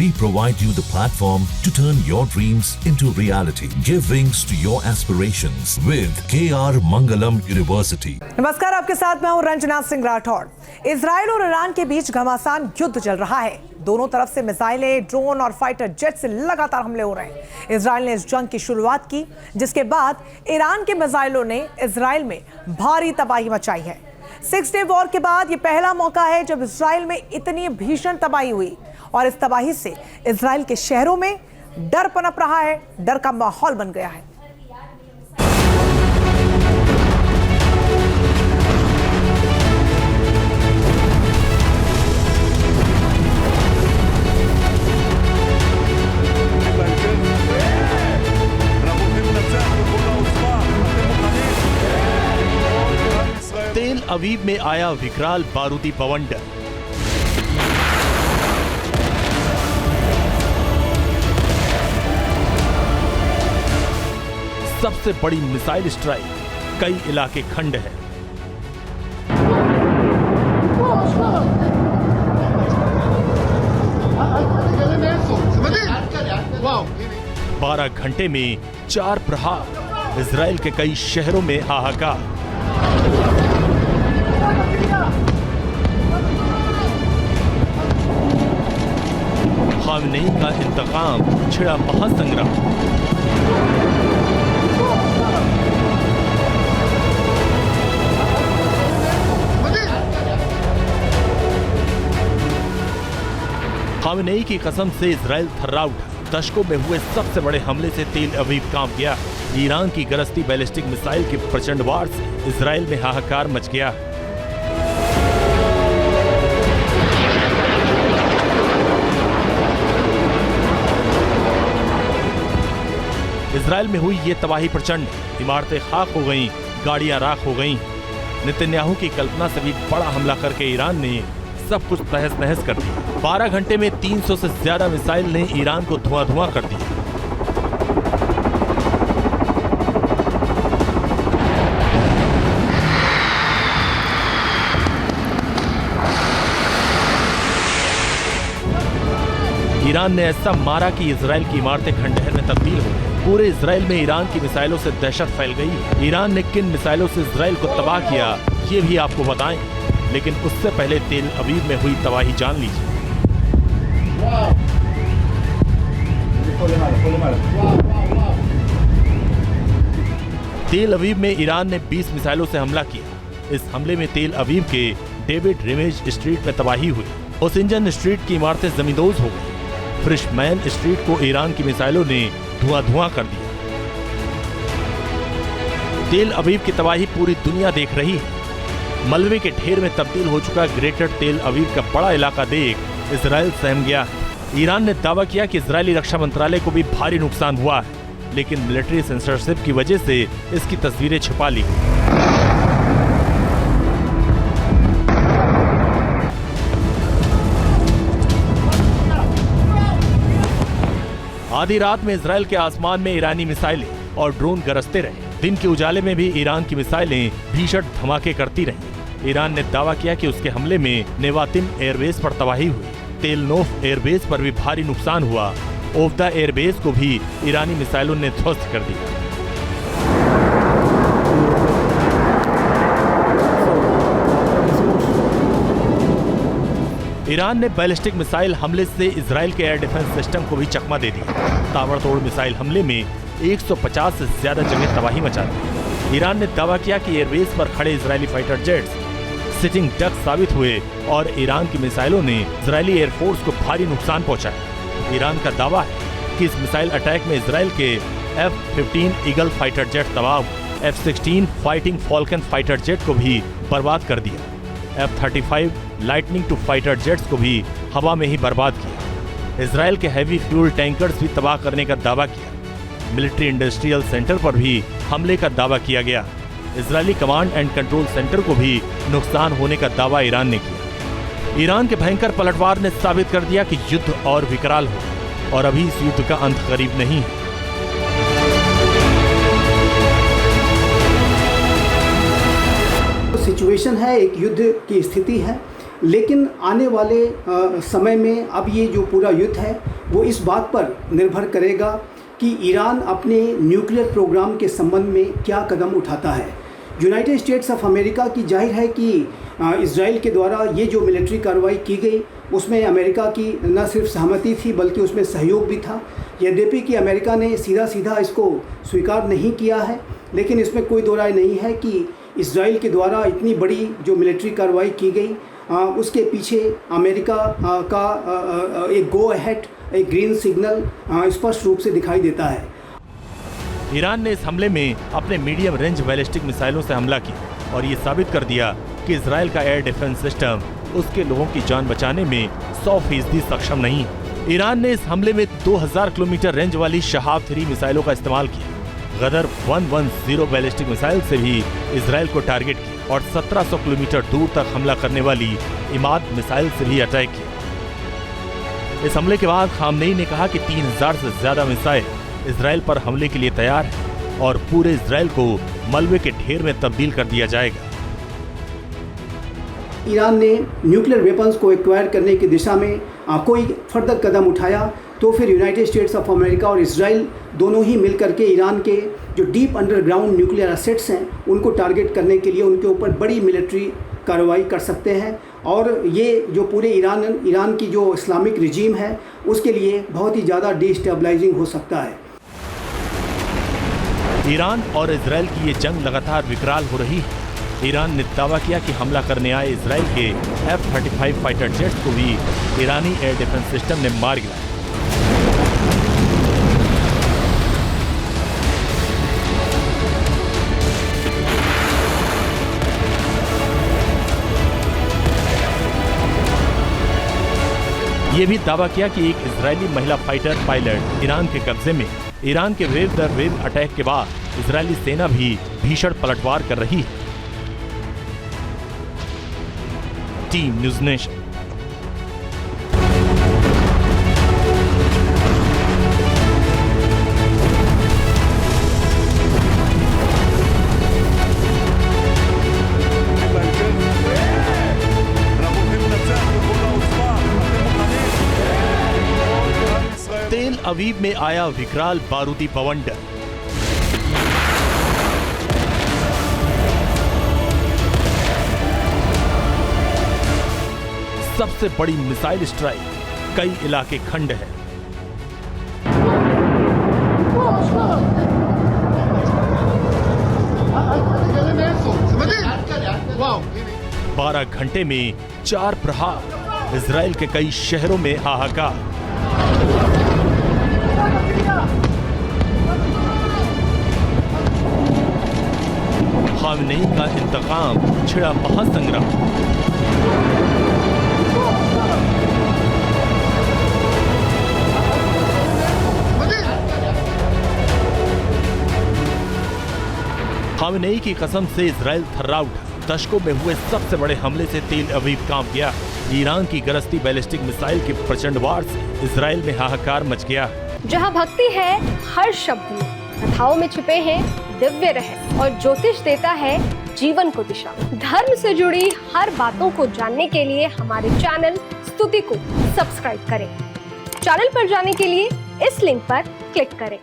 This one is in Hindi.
We provide you the platform to turn your dreams into reality. Give wings to your aspirations with KR Mangalam University. नमस्कार, आपके साथ मैं हूं रंजना सिंह राठौड़। इजराइल और ईरान के बीच घमासान युद्ध चल रहा है। दोनों तरफ से मिसाइलें, ड्रोन और फाइटर जेट से लगातार हमले हो रहे हैं। इजराइल ने इस जंग की शुरुआत की, जिसके बाद ईरान के मिसाइलों ने इजराइल में भारी तबाही मचाई है। 6 डे वॉर के बाद ये पहला मौका है जब इजराइल में इतनी भीषण तबाही हुई, और इस तबाही से इजराइल के शहरों में डर पनप रहा है, डर का माहौल बन गया है। तेल अवीव में आया विकराल बारूदी बवंडर। सबसे बड़ी मिसाइल स्ट्राइक, कई इलाके खंड है। बारह घंटे में 4 प्रहार, इजराइल के कई शहरों में हाहाकार। खामनेई का इंतकाम, छिड़ा महासंग्राम। खामनेई की कसम से इजराइल थर्रा उठा। दशकों में हुए सबसे बड़े हमले से तेल अवीव कांप गया। ईरान की गरजती बैलिस्टिक मिसाइल के प्रचंड वार से इजराइल में हाहाकार मच गया। इजराइल में हुई ये तबाही प्रचंड, इमारतें खाक हो गईं, गाड़ियां राख हो गईं। नेतन्याहू की कल्पना से भी बड़ा हमला करके ईरान ने सब कुछ तहस नहस कर दिया। 12 घंटे में 300 से ज्यादा मिसाइल ने ईरान को धुआं कर दिया। ईरान ने ऐसा मारा कि इजराइल की इमारतें खंडहर में तब्दील हो गई। पूरे इजराइल में ईरान की मिसाइलों से दहशत फैल गई। ईरान ने किन मिसाइलों से इजराइल को तबाह किया, ये भी आपको बताएं, लेकिन उससे पहले तेल अवीव में हुई तबाही जान लीजिए। तेल अवीव में ईरान ने 20 मिसाइलों से हमला किया। इस हमले में तेल अवीव के डेविड रिमेज स्ट्रीट में तबाही हुई। ओसिंजन स्ट्रीट की इमारतें जमींदोज हो गई। फ्रिशमैन स्ट्रीट को ईरान की मिसाइलों ने धुआं कर दिया। तेल अवीव की तबाही पूरी दुनिया देख रही है। मलबे के ढेर में तब्दील हो चुका ग्रेटर तेल अवीव का बड़ा इलाका देख इजराइल सहम गया है। ईरान ने दावा किया कि इजरायली रक्षा मंत्रालय को भी भारी नुकसान हुआ है, लेकिन मिलिट्री सेंसरशिप की वजह से इसकी तस्वीरें छुपा ली गई। आधी रात में इजराइल के आसमान में ईरानी मिसाइलें और ड्रोन गरजते रहे। दिन के उजाले में भी ईरान की मिसाइलें भीषण धमाके करती रहीं। ईरान ने दावा किया कि उसके हमले में नेवातिम एयरबेस पर तबाही हुई। तेल नोफ एयरबेस पर भी भारी नुकसान हुआ। ओफ्दा एयरबेस को भी ईरानी मिसाइलों ने ध्वस्त कर दिया। ईरान ने बैलिस्टिक मिसाइल हमले से इजराइल के एयर डिफेंस सिस्टम को भी चकमा दे दिया। ताबड़तोड़ मिसाइल हमले में 150 से ज्यादा जगह तबाही मचा दी। ईरान ने दावा किया कि एयरबेस पर खड़े Israeli fighter jets sitting duck साबित हुए और ईरान की मिसाइलों ने इजरायली एयरफोर्स को भारी नुकसान पहुंचाया। ईरान का दावा है कि इस मिसाइल अटैक में इजराइल के F-15 ईगल फाइटर जेट तबाह हुए। F-16 fighting Falcon fighter jet को भी बर्बाद कर दिया। F-35 lightning to fighter jets को भी हवा में ही बर्बाद किया। इजराइल के हैवी फ्यूल टैंकर्स भी तबाह करने का दावा किया। मिलिट्री इंडस्ट्रियल सेंटर पर भी हमले का दावा किया गया। Israeli command and control centre को भी नुकसान होने का दावा ईरान ने किया। ईरान के भयंकर पलटवार ने साबित कर दिया कि युद्ध और विकराल हो और अभी इस युद्ध का अंत करीब नहीं है। सिचुएशन है, एक युद्ध की स्थिति है लेकिन आने वाले समय में अब ये जो पूरा युद्ध है वो इस बात पर निर्भर करेगा कि ईरान अपने न्यूक्लियर प्रोग्राम के संबंध में क्या कदम उठाता है। यूनाइटेड स्टेट्स ऑफ अमेरिका की जाहिर है कि इजराइल के द्वारा ये जो मिलिट्री कार्रवाई की गई उसमें अमेरिका की न सिर्फ सहमति थी बल्कि उसमें सहयोग भी था। यद्यपि कि अमेरिका ने सीधा सीधा इसको स्वीकार नहीं किया है, लेकिन इसमें कोई दो राय नहीं है कि इजराइल के द्वारा इतनी बड़ी जो मिलिट्री कार्रवाई की गई उसके पीछे अमेरिका का एक गो अहेड, एक ग्रीन सिग्नल स्पष्ट रूप से दिखाई देता है। ईरान ने इस हमले में अपने मीडियम रेंज बैलिस्टिक मिसाइलों से हमला किया और ये साबित कर दिया कि इजराइल का एयर डिफेंस सिस्टम उसके लोगों की जान बचाने में 100% सक्षम नहीं है। ईरान ने इस हमले में 2000 किलोमीटर रेंज वाली शहाब 3 मिसाइलों का इस्तेमाल किया। गदर 110 बैलिस्टिक मिसाइल से भी इजराइल को टारगेट किया और 1700 किलोमीटर दूर तक हमला करने वाली इमाद मिसाइल से भी अटैक किया। इस हमले के बाद खामनेई ने कहा कि 3000 से ज्यादा मिसाइल इजराइल पर हमले के लिए तैयार है और पूरे इजराइल को मलबे के ढेर में तब्दील कर दिया जाएगा। ईरान ने न्यूक्लियर वेपन्स को एक्वायर करने की दिशा में कोई फर्दर कदम उठाया तो फिर यूनाइटेड स्टेट्स ऑफ अमेरिका और इजराइल दोनों ही मिलकर के ईरान के जो डीप अंडरग्राउंड न्यूक्लियर एसेट्स हैं उनको टारगेट करने के लिए उनके ऊपर बड़ी मिलिट्री कार्रवाई कर सकते हैं और ये जो पूरे ईरान की जो इस्लामिक रिजीम है उसके लिए बहुत ही ज़्यादा डिस्टेबलाइजिंग हो सकता है। ईरान और इजराइल की ये जंग लगातार विकराल हो रही है। ईरान ने दावा किया कि हमला करने आए इजराइल के F-35 फाइटर जेट्स को भी ईरानी एयर डिफेंस सिस्टम ने मार गिराया। ये भी दावा किया कि एक इजरायली महिला फाइटर पायलट ईरान के कब्जे में। ईरान के वेव दर वेव अटैक के बाद इजरायली सेना भी भीषण पलटवार कर रही है। Team news nation. तेल अवीव में आया विकराल बारूदी बवंडर। सबसे बड़ी मिसाइल स्ट्राइक, कई इलाके खंड है। बारह घंटे में 4 प्रहार, इजराइल के कई शहरों में हाहाकार। खामनेई का इंतकाम, छिड़ा महासंग्राम। खामनेई की कसम से इजराइल थर्रा उठा। दशकों में हुए सबसे बड़े हमले से तेल अवीव कांप गया। ईरान की गरजती बैलिस्टिक मिसाइल के प्रचंड वार से इजराइल में हाहाकार मच गया। जहां भक्ति है हर शब्द में, कथाओं में छुपे हैं दिव्य रहस्य और ज्योतिष देता है जीवन को दिशा। धर्म से जुड़ी हर बातों को जानने के लिए हमारे चैनल स्तुति को सब्सक्राइब करें। चैनल पर जाने के लिए इस लिंक पर क्लिक करें।